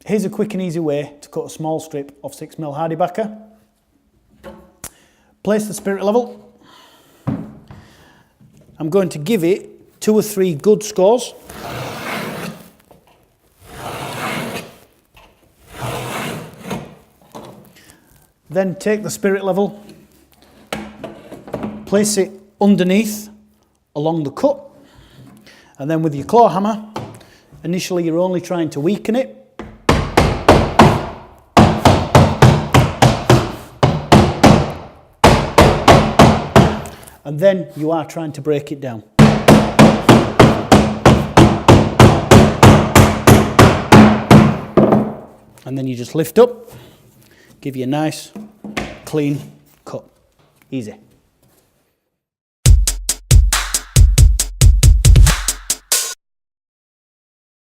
Here's a quick and easy way to cut a small strip of 6mm Hardie Backer. Place the spirit level. I'm going to give it 2 or 3 good scores. Then take the spirit level, place it underneath along the cut, and then with your claw hammer, initially you're only trying to weaken it. And then you are trying to break it down. And then you just lift up, give you a nice, clean cut. Easy.